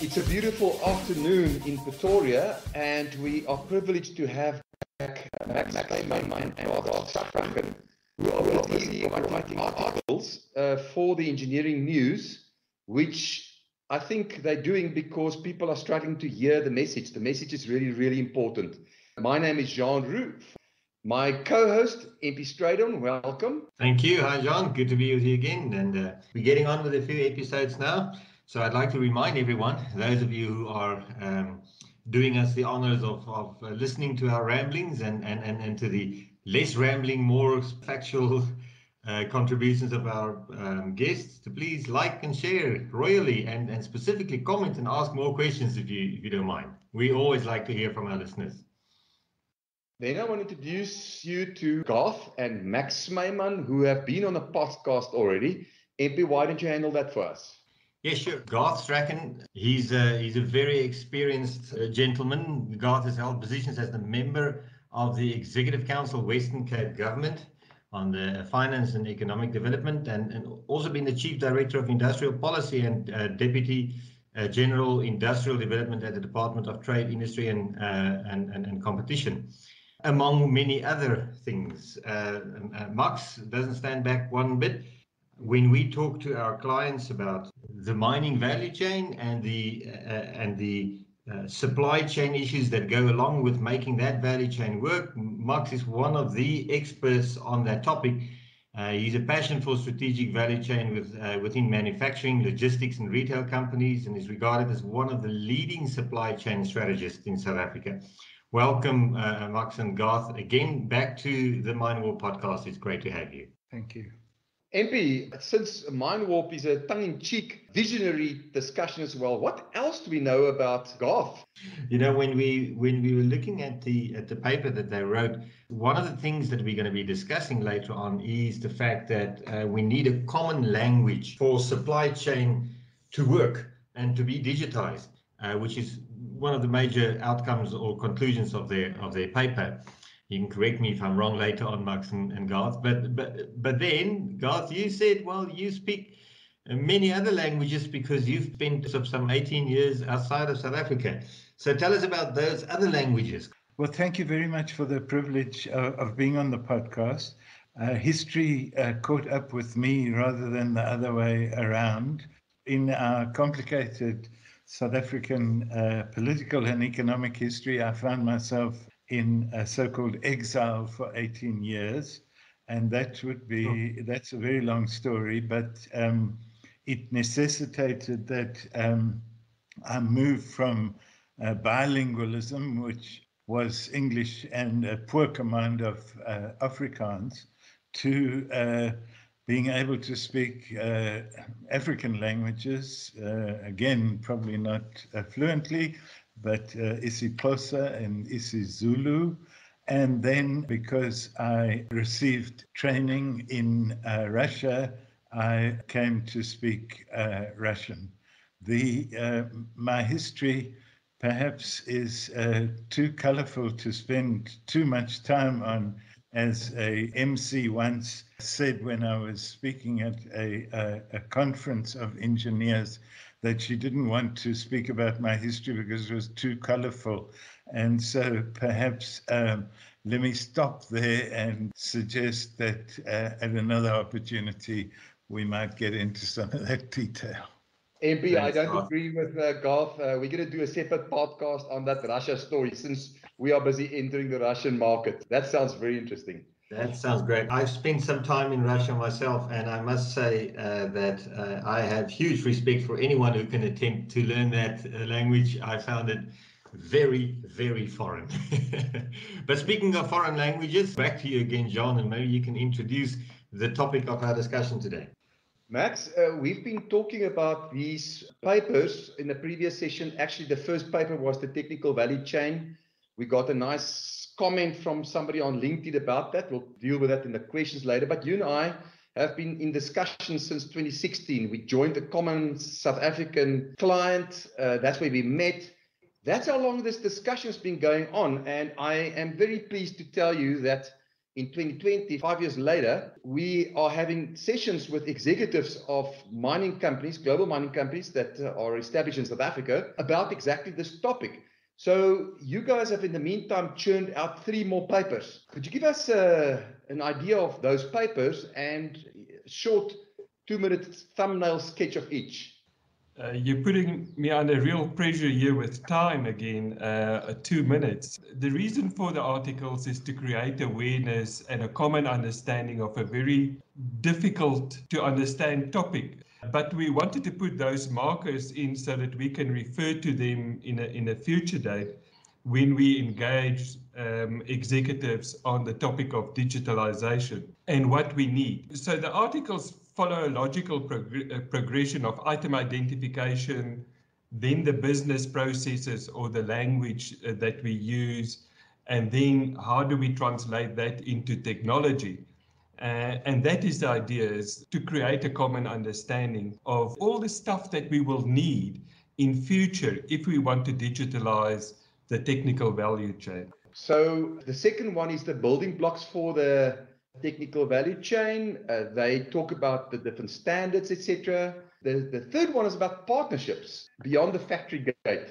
It's a beautiful afternoon in Pretoria, and we are privileged to have back Max Snyman and Garth Strachan, who are busy writing articles for the Engineering News, which I think they're doing because people are struggling to hear the message. The message is really, really important. My name is Jean Roux. My co-host, MP Strydon, welcome. Thank you. Hi, John. Good to be with you again. And we're getting on with a few episodes now. So I'd like to remind everyone, those of you who are doing us the honors of listening to our ramblings and to the less rambling, more factual contributions of our guests, to please like and share royally and specifically comment and ask more questions if you don't mind. We always like to hear from our listeners. Then I want to introduce you to Garth and Max Snyman, who have been on a podcast already. MP, why don't you handle that for us? Yeah, sure. Garth Strachan, he's a very experienced gentleman. Garth has held positions as the member of the Executive Council Western Cape Government on the Finance and Economic Development, and also been the Chief Director of Industrial Policy and Deputy General Industrial Development at the Department of Trade, Industry and Competition, among many other things. Max doesn't stand back one bit. When we talk to our clients about the mining value chain and the supply chain issues that go along with making that value chain work, Max is one of the experts on that topic. He's a passion for strategic value chain within manufacturing, logistics and retail companies, and is regarded as one of the leading supply chain strategists in South Africa. Welcome, Max and Garth, again back to the Mine War podcast. It's great to have you. Thank you. MP, since Mine Warp is a tongue-in-cheek, visionary discussion as well, what else do we know about Garth? You know, when we were looking at the paper that they wrote, one of the things that we're going to be discussing later on is the fact that we need a common language for supply chain to work and to be digitized, which is one of the major outcomes or conclusions of their paper. You can correct me if I'm wrong later on, Max and Garth. But then, Garth, you said, well, you speak many other languages because you've spent some 18 years outside of South Africa. So tell us about those other languages. Well, thank you very much for the privilege of being on the podcast. History caught up with me rather than the other way around. In our complicated South African political and economic history, I found myself in a so-called exile for 18 years. And that's a very long story, but it necessitated that I moved from bilingualism, which was English and a poor command of Afrikaans, to being able to speak African languages, again, probably not fluently, but isiXhosa and isiZulu. And then because I received training in Russia, I came to speak Russian. My history perhaps is too colorful to spend too much time on. As a MC once said when I was speaking at a conference of engineers, that she didn't want to speak about my history because it was too colorful. And so perhaps let me stop there and suggest that at another opportunity, we might get into some of that detail. MP, thanks, I don't agree with Garth. We're going to do a separate podcast on that Russia story since we are busy entering the Russian market. That sounds very interesting. That sounds great. I've spent some time in Russia myself, and I must say that I have huge respect for anyone who can attempt to learn that language. I found it very, very foreign. But speaking of foreign languages, back to you again, John, and maybe you can introduce the topic of our discussion today. Max, we've been talking about these papers in the previous session. Actually, the first paper was the technical value chain. We got a nice comment from somebody on LinkedIn about that. We'll deal with that in the questions later. But you and I have been in discussion since 2016. We joined a common South African client. That's where we met. That's how long this discussion has been going on. And I am very pleased to tell you that in 2020, 5 years later, we are having sessions with executives of mining companies, global mining companies that are established in South Africa about exactly this topic. So you guys have in the meantime churned out 3 more papers. Could you give us an idea of those papers and a short 2-minute thumbnail sketch of each? You're putting me under real pressure here with time again, 2 minutes. The reason for the articles is to create awareness and a common understanding of a very difficult to understand topic. But we wanted to put those markers in so that we can refer to them in a future date when we engage executives on the topic of digitalization and what we need. So the articles follow a logical progression of item identification, then the business processes or the language that we use, and then how do we translate that into technology. And that is the idea, is to create a common understanding of all the stuff that we will need in future if we want to digitalize the technical value chain. So the second one is the building blocks for the technical value chain. They talk about the different standards, etc. The third one is about partnerships beyond the factory gate.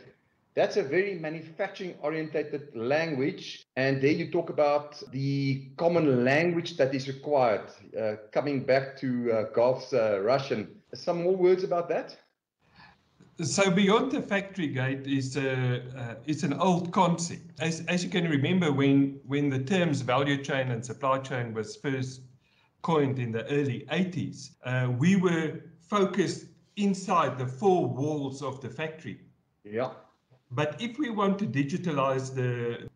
That's a very manufacturing orientated language. And there you talk about the common language that is required. Coming back to Garth's Russian. Some more words about that? So beyond the factory gate is an old concept. As you can remember, when the terms value chain and supply chain was first coined in the early 80s, we were focused inside the 4 walls of the factory. Yeah. But if we want to digitalize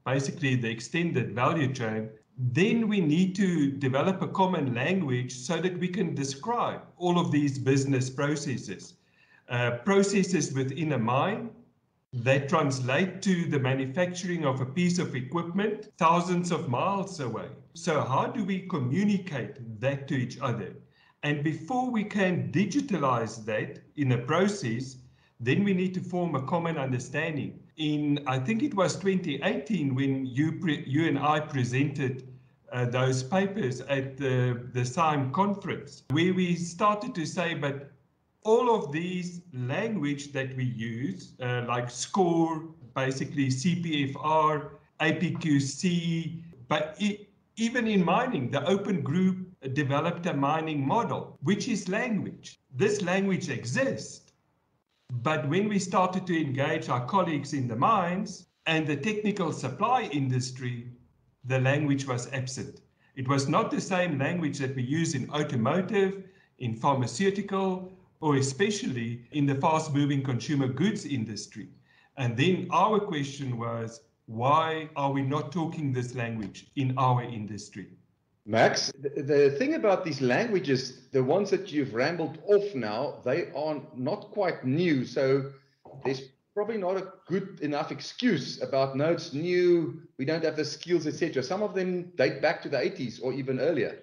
basically the extended value chain, then we need to develop a common language so that we can describe all of these business processes. Processes within a mine that translate to the manufacturing of a piece of equipment thousands of miles away. So how do we communicate that to each other? And before we can digitalize that in a process, then we need to form a common understanding. I think it was 2018 when you and I presented those papers at the SIME conference, where we started to say, but all of these language that we use, like SCORE, basically CPFR, APQC, but even in mining, the Open Group developed a mining model, which is language. This language exists, but when we started to engage our colleagues in the mines and the technical supply industry, the language was absent. It was not the same language that we use in automotive, in pharmaceutical, or especially in the fast-moving consumer goods industry. And then our question was, why are we not talking this language in our industry? Max, the thing about these languages, the ones that you've rambled off now, they are not quite new. So there's probably not a good enough excuse about, no, it's new, we don't have the skills, etc. Some of them date back to the 80s or even earlier.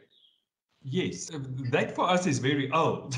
Yes, that for us is very old.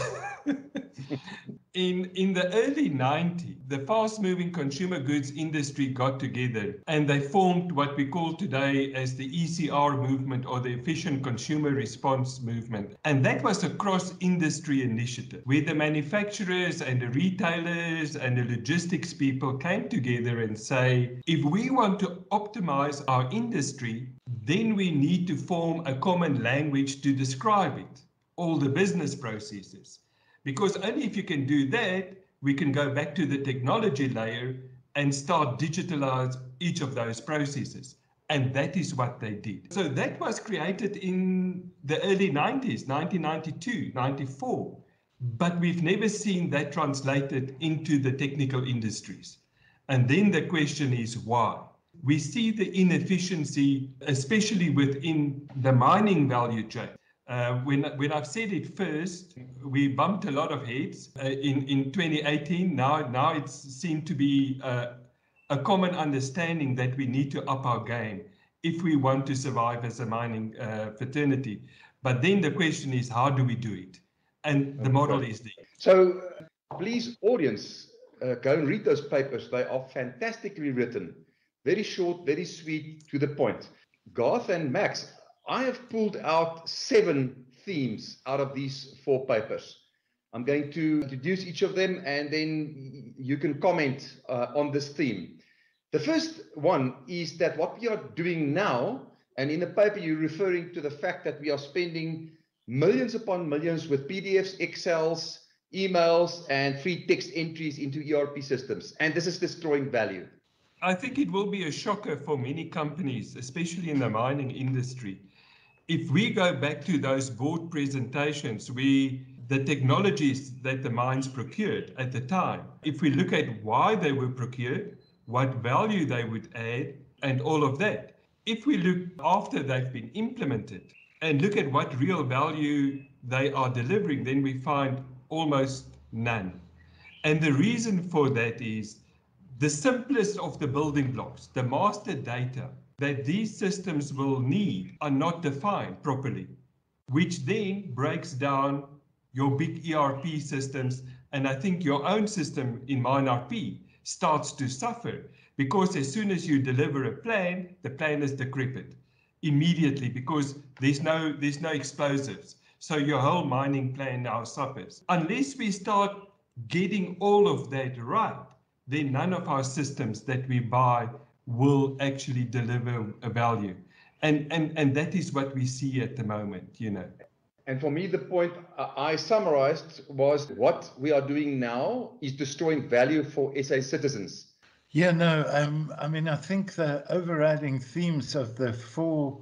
In the early 90s, the fast-moving consumer goods industry got together and they formed what we call today as the ECR movement, or the Efficient Consumer Response movement. And that was a cross-industry initiative where the manufacturers and the retailers and the logistics people came together and say, if we want to optimize our industry, then we need to form a common language to describe it, all the business processes. Because only if you can do that, we can go back to the technology layer and start digitalize each of those processes. And that is what they did. So that was created in the early 90s, 1992, 94. But we've never seen that translated into the technical industries. And then the question is why? We see the inefficiency, especially within the mining value chain. When I've said it first, we bumped a lot of heads in 2018. Now it seemed to be a common understanding that we need to up our game if we want to survive as a mining fraternity. But then the question is, how do we do it? And the model is there. So please, audience, go and read those papers. They are fantastically written. Very short, very sweet, to the point. Garth and Max, I have pulled out 7 themes out of these 4 papers. I'm going to introduce each of them, and then you can comment on this theme. The first one is that what we are doing now, and in the paper you're referring to the fact that we are spending millions upon millions with PDFs, Excels, emails, and free text entries into ERP systems. And this is destroying value. I think it will be a shocker for many companies, especially in the mining industry. If we go back to those board presentations, the technologies that the mines procured at the time, if we look at why they were procured, what value they would add, and all of that. If we look after they've been implemented and look at what real value they are delivering, then we find almost none. And the reason for that is the simplest of the building blocks, the master data that these systems will need are not defined properly, which then breaks down your big ERP systems. And I think your own system in MineRP starts to suffer because as soon as you deliver a plan, the plan is decrepit immediately because there's no explosives. So your whole mining plan now suffers. Unless we start getting all of that right, then none of our systems that we buy will actually deliver a value. And that is what we see at the moment, you know. And for me, the point I summarized was what we are doing now is destroying value for SA citizens. Yeah, no, I mean, I think the overriding themes of the 4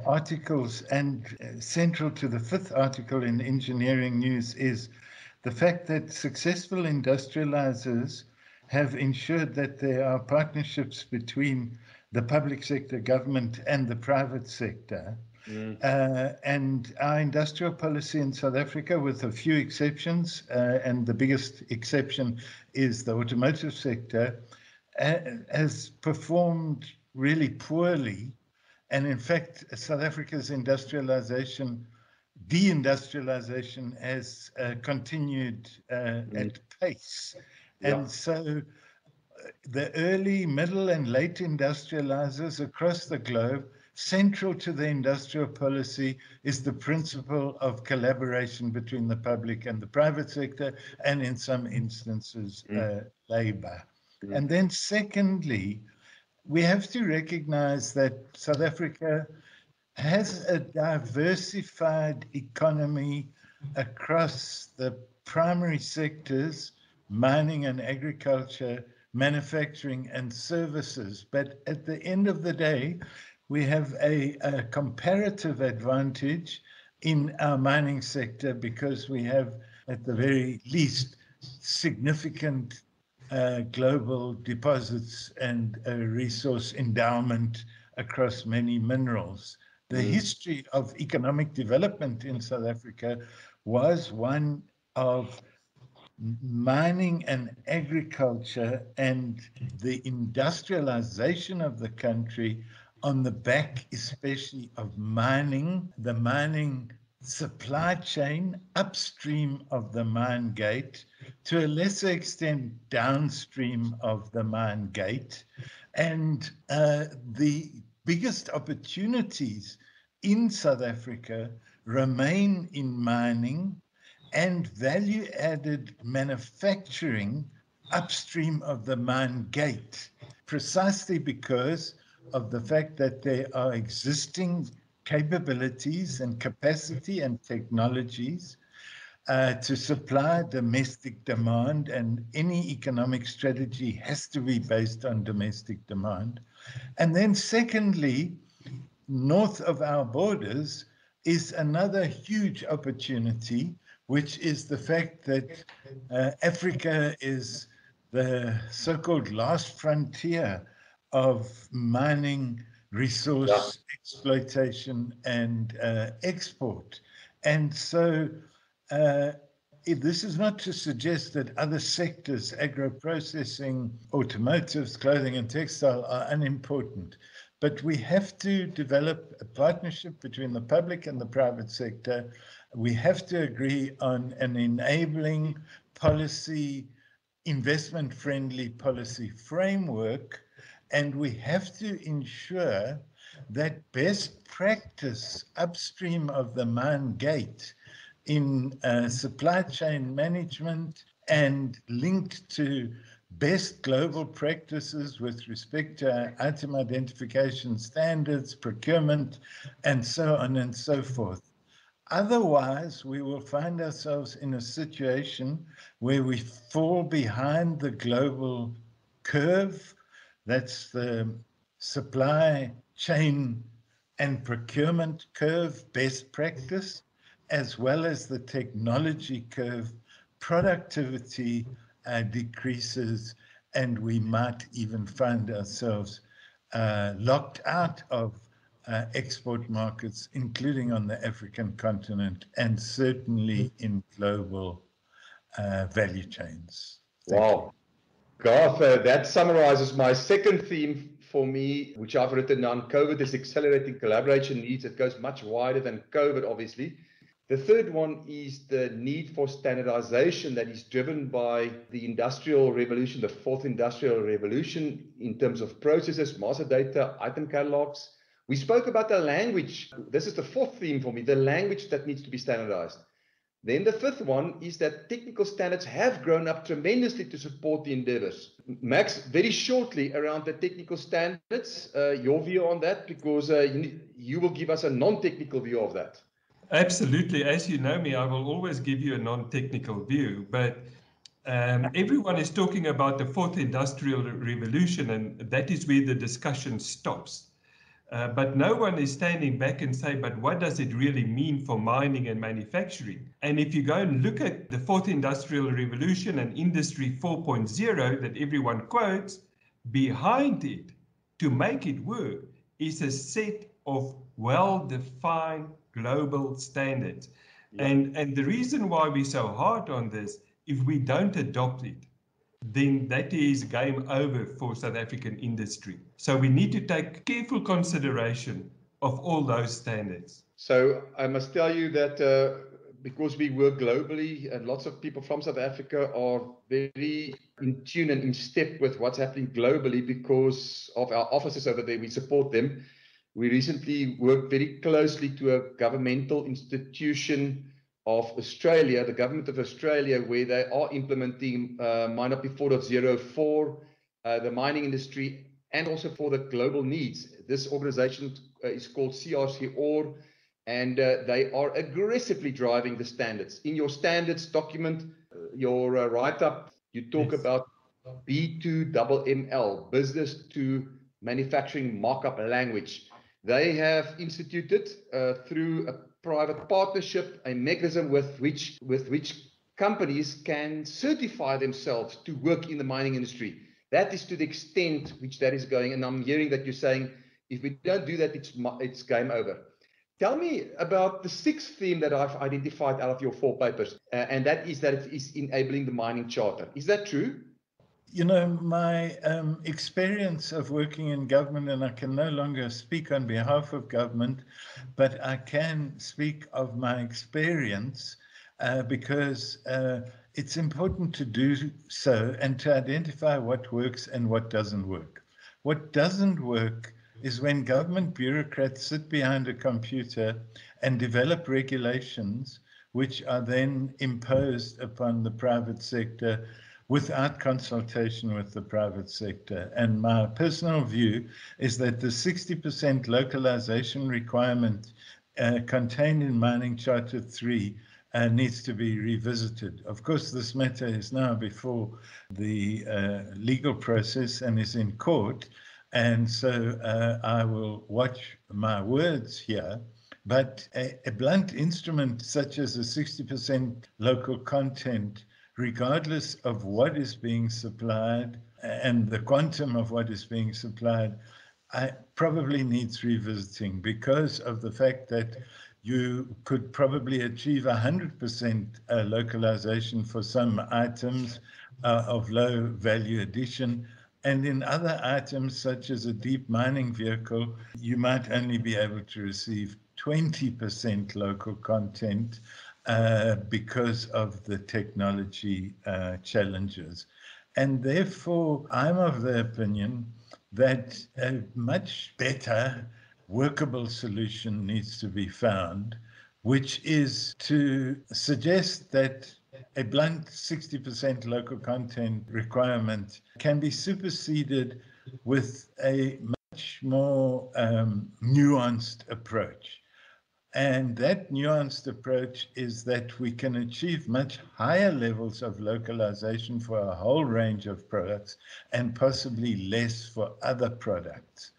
articles and central to the 5th article in Engineering News is the fact that successful industrializers have ensured that there are partnerships between the public sector, government, and the private sector. And our industrial policy in South Africa, with a few exceptions, and the biggest exception is the automotive sector, has performed really poorly. And in fact, South Africa's deindustrialization has continued at pace. And so the early, middle, and late industrializers across the globe, central to the industrial policy is the principle of collaboration between the public and the private sector, and in some instances, labor. And then secondly, we have to recognize that South Africa has a diversified economy across the primary sectors, mining and agriculture, manufacturing and services. But at the end of the day, we have a comparative advantage in our mining sector because we have, at the very least, significant global deposits and resource endowment across many minerals. The history of economic development in South Africa was one of mining and agriculture and the industrialization of the country on the back especially of mining, the mining supply chain upstream of the mine gate, to a lesser extent downstream of the mine gate. And the biggest opportunities in South Africa remain in mining and value-added manufacturing upstream of the mine gate, precisely because of the fact that there are existing capabilities and capacity and technologies to supply domestic demand, and any economic strategy has to be based on domestic demand. And then secondly, north of our borders is another huge opportunity, which is the fact that Africa is the so-called last frontier of mining, resource exploitation, and export. And so this is not to suggest that other sectors, agro-processing, automotives, clothing and textile, are unimportant. But we have to develop a partnership between the public and the private sector. We have to agree on an enabling policy, investment-friendly policy framework, and we have to ensure that best practice upstream of the mine gate in supply chain management and linked to best global practices with respect to item identification standards, procurement, and so on and so forth. Otherwise, we will find ourselves in a situation where we fall behind the global curve. That's the supply chain and procurement curve, best practice, as well as the technology curve. Productivity decreases, and we might even find ourselves locked out of export markets, including on the African continent and certainly in global value chains. Wow. Garth, that summarizes my second theme for me, which I've written down. COVID is accelerating collaboration needs. It goes much wider than COVID, obviously. The third one is the need for standardization that is driven by the industrial revolution, the fourth industrial revolution, in terms of processes, master data, item catalogs. We spoke about the language. This is the fourth theme for me, the language that needs to be standardized. Then the fifth one is that technical standards have grown up tremendously to support the endeavors. Max, very shortly around the technical standards, your view on that, because you will give us a non-technical view of that. Absolutely. As you know me, I will always give you a non-technical view, but everyone is talking about the fourth industrial revolution, and that is where the discussion stops. But no one is standing back and say, but what does it really mean for mining and manufacturing? And if you go and look at the fourth industrial revolution and industry 4.0 that everyone quotes, behind it, to make it work, is a set of well-defined global standards. Yeah. And the reason why we're so hard on this, if we don't adopt it, then that is game over for South African industry. So we need to take careful consideration of all those standards. So I must tell you that because we work globally and lots of people from South Africa are very in tune and in step with what's happening globally because of our offices over there, we support them. We recently worked very closely to a governmental institution of Australia, the government of Australia, where they are implementing MineUp 4.0 for the mining industry and also for the global needs. This organization is called CRC-OR, and they are aggressively driving the standards. In your standards document, your write-up, you talk about B2MML, business to manufacturing markup language. They have instituted through a private partnership a mechanism with which companies can certify themselves to work in the mining industry. That is to the extent which that is going. And I'm hearing that you're saying if we don't do that, it's game over. Tell me about the sixth theme that I've identified out of your 4 papers, and that is that it is enabling the mining charter. Is that true? You know, my experience of working in government, and I can no longer speak on behalf of government, but I can speak of my experience because it's important to do so and to identify what works and what doesn't work. What doesn't work is when government bureaucrats sit behind a computer and develop regulations which are then imposed upon the private sector without consultation with the private sector. And my personal view is that the 60% localization requirement contained in Mining Charter 3 needs to be revisited. Of course, this matter is now before the legal process and is in court. And so I will watch my words here. But a blunt instrument such as a 60% local content, regardless of what is being supplied and the quantum of what is being supplied, probably needs revisiting because of the fact that you could probably achieve 100% localization for some items of low value addition. And in other items, such as a deep mining vehicle, you might only be able to receive 20% local content because of the technology challenges. And therefore, I'm of the opinion that a much better workable solution needs to be found, which is to suggest that a blunt 60% local content requirement can be superseded with a much more nuanced approach. And that nuanced approach is that we can achieve much higher levels of localization for a whole range of products and possibly less for other products.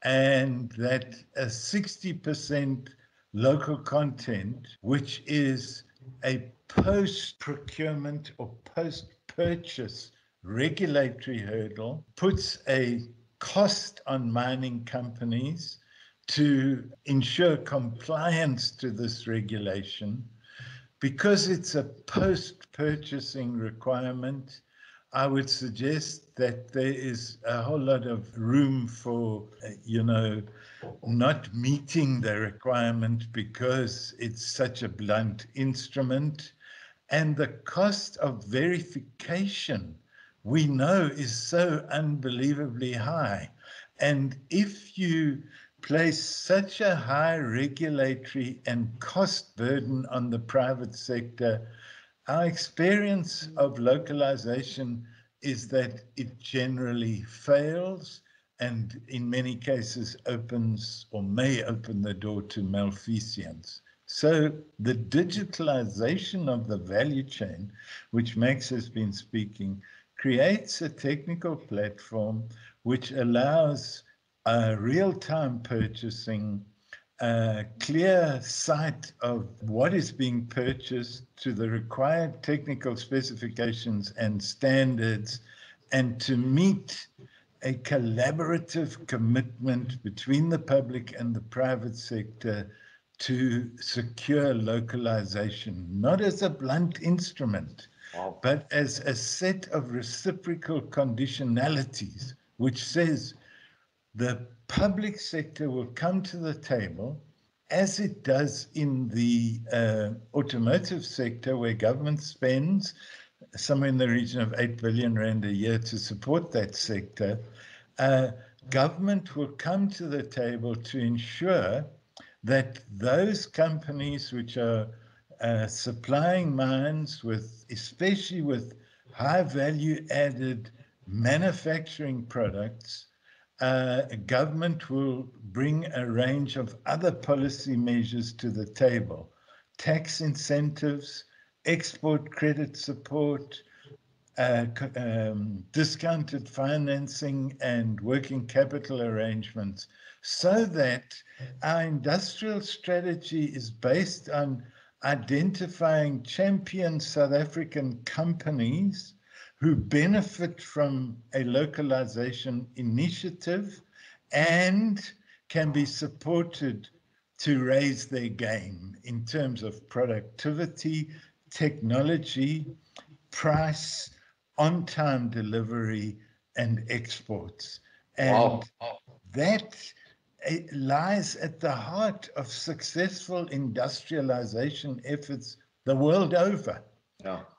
And that a 60% local content, which is a post-procurement or post-purchase regulatory hurdle, puts a cost on mining companies to ensure compliance to this regulation. Because it's a post-purchasing requirement, I would suggest that there is a whole lot of room for, not meeting the requirement because it's such a blunt instrument. And the cost of verification, we know, is so unbelievably high. And if you place such a high regulatory and cost burden on the private sector, our experience of localization is that it generally fails and in many cases opens or may open the door to malfeasance. So the digitalization of the value chain, which Max has been speaking, creates a technical platform which allows real-time purchasing, clear sight of what is being purchased to the required technical specifications and standards, and to meet a collaborative commitment between the public and the private sector to secure localization, not as a blunt instrument, but as a set of reciprocal conditionalities, which says the public sector will come to the table, as it does in the automotive sector, where government spends somewhere in the region of 8 billion rand a year to support that sector. Government will come to the table to ensure that those companies which are supplying mines with, especially with high value added manufacturing products, government will bring a range of other policy measures to the table: tax incentives, export credit support, discounted financing and working capital arrangements, so that our industrial strategy is based on identifying champion South African companies who benefit from a localization initiative and can be supported to raise their game in terms of productivity, technology, price, on-time delivery, and exports. And that lies at the heart of successful industrialization efforts the world over.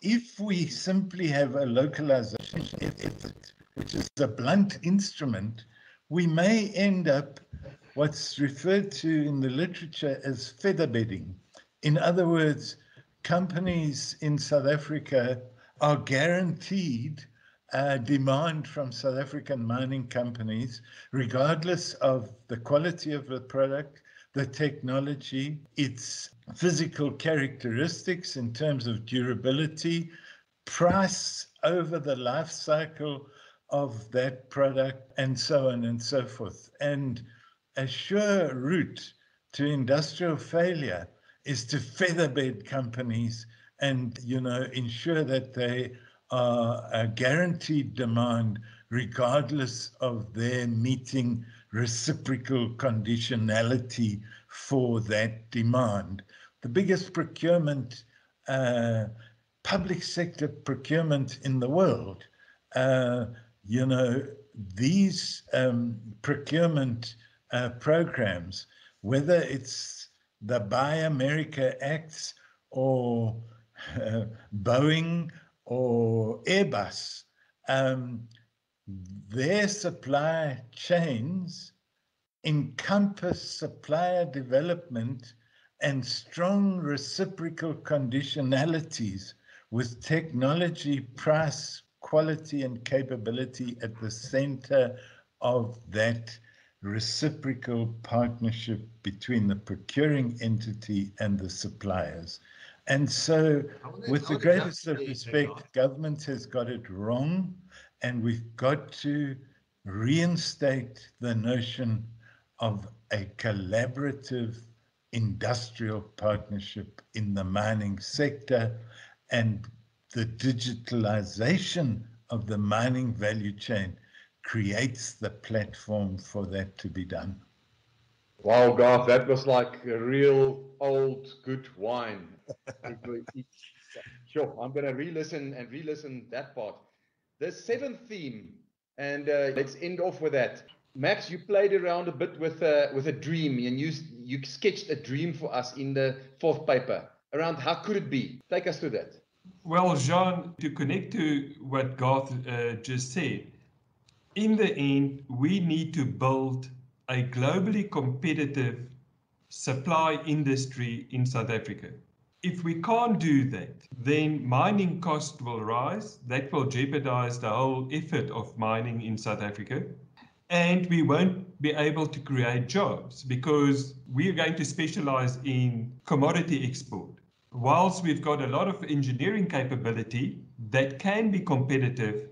If we simply have a localization effort, which is a blunt instrument, we may end up what's referred to in the literature as feather bedding. In other words, companies in South Africa are guaranteed demand from South African mining companies, regardless of the quality of the product, the technology, its physical characteristics in terms of durability, price over the life cycle of that product, and so on and so forth. And a sure route to industrial failure is to featherbed companies and, ensure that they are a guaranteed demand regardless of their meeting reciprocal conditionality for that demand. The biggest procurement, public sector procurement in the world, these procurement programs, whether it's the Buy America Acts or Boeing or Airbus, their supply chains encompass supplier development and strong reciprocal conditionalities with technology, price, quality, and capability at the center of that reciprocal partnership between the procuring entity and the suppliers. And so, with the greatest of respect, government has got it wrong, and we've got to reinstate the notion of a collaborative industrial partnership in the mining sector, and the digitalization of the mining value chain creates the platform for that to be done. Wow, Garth, that was like a real old good wine. Sure, I'm going to re-listen that part. The seventh theme, and let's end off with that. Max, you played around a bit with a dream, and you sketched a dream for us in the fourth paper around how could it be. Take us through that. Well, Jean, to connect to what Garth just said, in the end, we need to build a globally competitive supply industry in South Africa. If we can't do that, then mining costs will rise. That will jeopardize the whole effort of mining in South Africa. And we won't be able to create jobs because we are going to specialize in commodity export. Whilst we've got a lot of engineering capability that can be competitive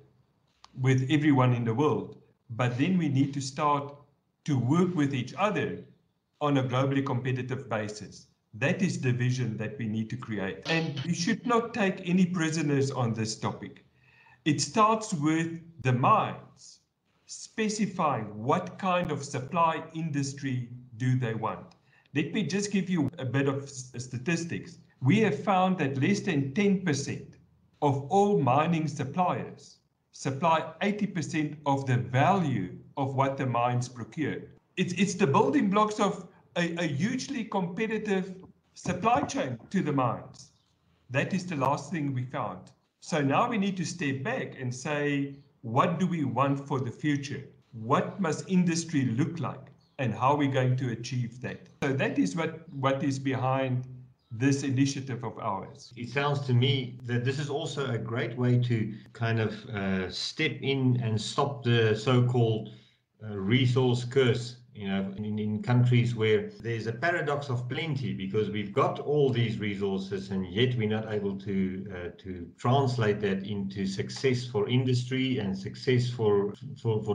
with everyone in the world, but then we need to start to work with each other on a globally competitive basis. That is the vision that we need to create. And we should not take any prisoners on this topic. It starts with the mines specifying what kind of supply industry do they want. Let me just give you a bit of statistics. We have found that less than 10% of all mining suppliers supply 80% of the value of what the mines procure. It's the building blocks of a hugely competitive supply chain to the mines. That is the last thing we found. So now we need to step back and say, what do we want for the future? What must industry look like? And how are we going to achieve that? So that is what is behind this initiative of ours. It sounds to me that this is also a great way to kind of step in and stop the so-called resource curse, you know, in countries where there's a paradox of plenty, because we've got all these resources and yet we're not able to translate that into success for industry and success for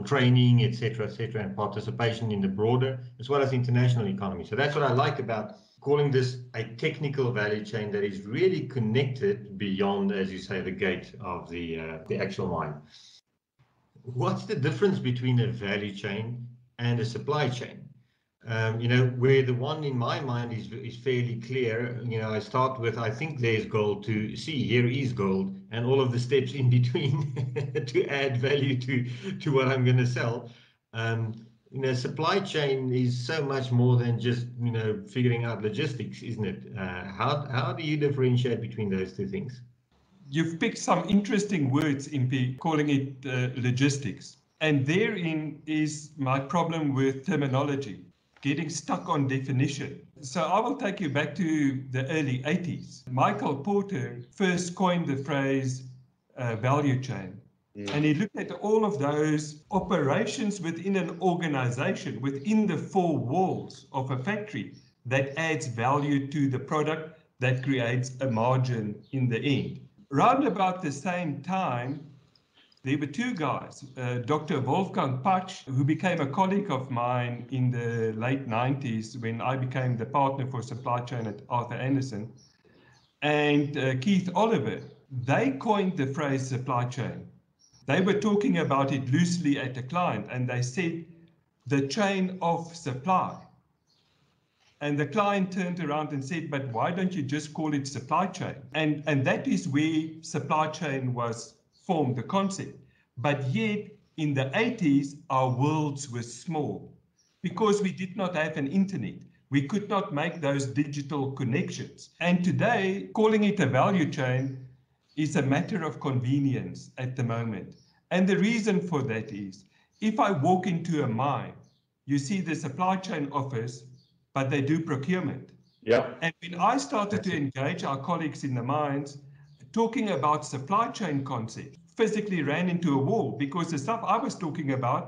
training, etc., and participation in the broader as well as international economy. So that's what I like about calling this a technical value chain that is really connected beyond, as you say, the gate of the actual mine. What's the difference between a value chain and a supply chain? You know, where the one in my mind is fairly clear. You know, I start with, I think there's gold to see, here is gold, and all of the steps in between to add value to what I'm going to sell. You know, supply chain is so much more than just, you know, figuring out logistics, isn't it? How do you differentiate between those two things? You've picked some interesting words, Impi, calling it logistics. And therein is my problem with terminology, getting stuck on definition. So I will take you back to the early 80s. Michael Porter first coined the phrase value chain. And he looked at all of those operations within an organization, within the four walls of a factory, that adds value to the product, that creates a margin in the end. Round about the same time, there were two guys, Dr. Wolfgang Patsch, who became a colleague of mine in the late 90s when I became the partner for supply chain at Arthur Andersen, and Keith Oliver. They coined the phrase supply chain. They were talking about it loosely at a client, and they said the chain of supply. And the client turned around and said, but why don't you just call it supply chain? And that is where supply chain was formed, the concept. But yet, in the 80s, our worlds were small because we did not have an internet. We could not make those digital connections. And today, calling it a value chain is a matter of convenience at the moment. And the reason for that is, if I walk into a mine, you see the supply chain office, but they do procurement. Yeah. And when I started to engage our colleagues in the mines, talking about supply chain concepts, physically ran into a wall because the stuff I was talking about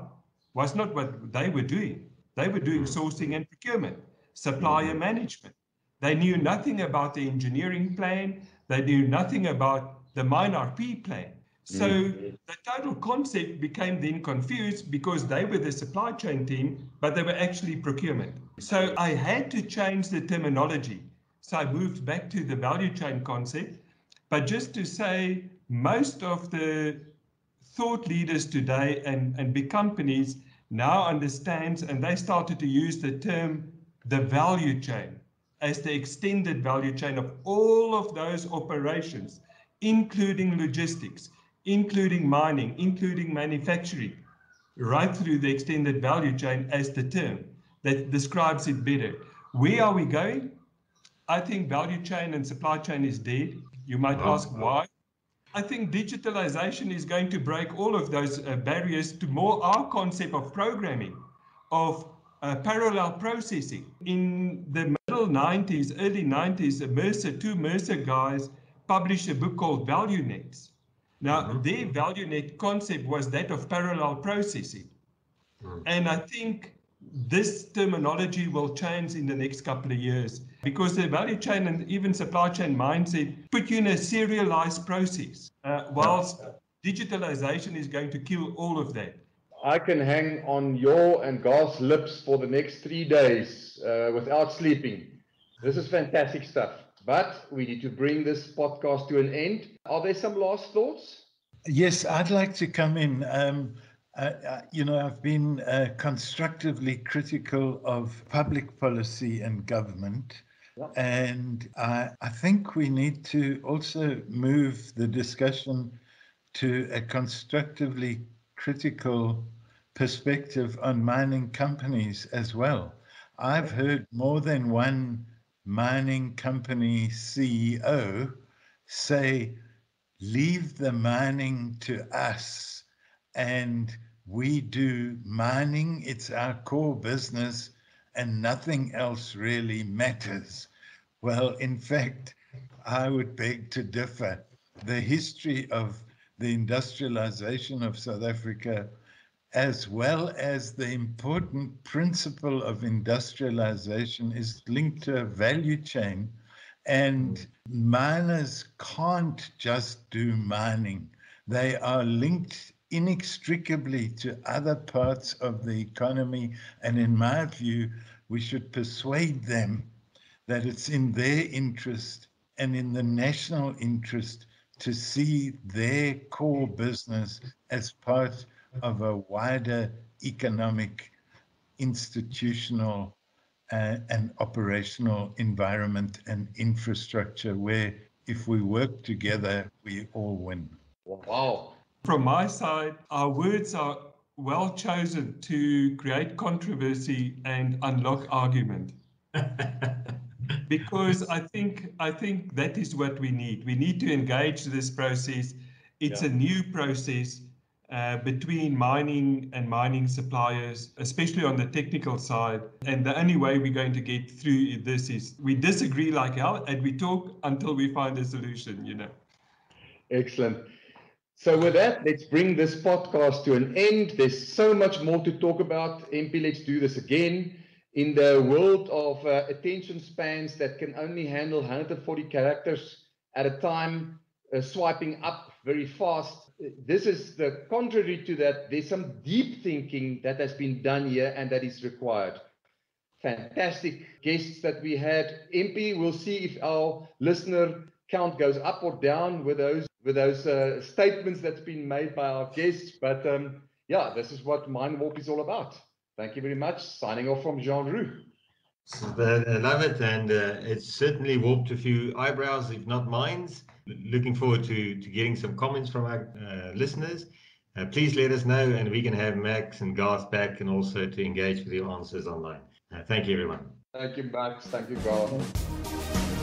was not what they were doing. They were doing sourcing and procurement, supplier management. They knew nothing about the engineering plan. They knew nothing about the mine RP plan. So the total concept became then confused because they were the supply chain team, but they were actually procurement. So I had to change the terminology. So I moved back to the value chain concept. But just to say, most of the thought leaders today and big companies now understand, and they started to use the term the value chain as the extended value chain of all of those operations, including logistics, including mining, including manufacturing, right through the extended value chain as the term that describes it better. Where are we going? I think value chain and supply chain is dead. You might ask why. I think digitalization is going to break all of those barriers to more our concept of programming, of parallel processing. In the middle 90s, early 90s, two Mercer guys published a book called Value Nets. Now, their value net concept was that of parallel processing. And I think this terminology will change in the next couple of years because the value chain and even supply chain mindset put you in a serialized process, whilst digitalization is going to kill all of that. I can hang on your and Garth's lips for the next 3 days without sleeping. This is fantastic stuff. But we need to bring this podcast to an end. Are there some last thoughts? Yes, I'd like to come in. I've been constructively critical of public policy and government. And I think we need to also move the discussion to a constructively critical perspective on mining companies as well. I've heard more than one mining company CEO say, leave the mining to us and we do mining. It's our core business and nothing else really matters. Well, in fact, I would beg to differ. The history of the industrialization of South Africa, as well as the important principle of industrialization, is linked to a value chain, and miners can't just do mining. They are linked inextricably to other parts of the economy, and in my view, we should persuade them that it's in their interest and in the national interest to see their core business as part of a wider economic, institutional, and operational environment and infrastructure where if we work together, we all win. Wow. From my side, our words are well chosen to create controversy and unlock argument. Because I think that is what we need. We need to engage this process. It's a new process between mining and mining suppliers, especially on the technical side. And the only way we're going to get through this is we disagree like hell and we talk until we find a solution, you know. Excellent. So with that, let's bring this podcast to an end. There's so much more to talk about. MP, let's do this again. In the world of attention spans that can only handle 140 characters at a time, swiping up very fast. This is the contrary to that. There's some deep thinking that has been done here and that is required. Fantastic guests that we had. MP, we'll see if our listener count goes up or down with those statements that's been made by our guests. But yeah, this is what Mind Warp is all about. Thank you very much. Signing off from Jean Roux. I love it, and it's certainly warped a few eyebrows, if not minds. Looking forward to getting some comments from our listeners. Please let us know, and we can have Max and Garth back, and also to engage with your answers online. Thank you, everyone. Thank you, Max. Thank you, Garth.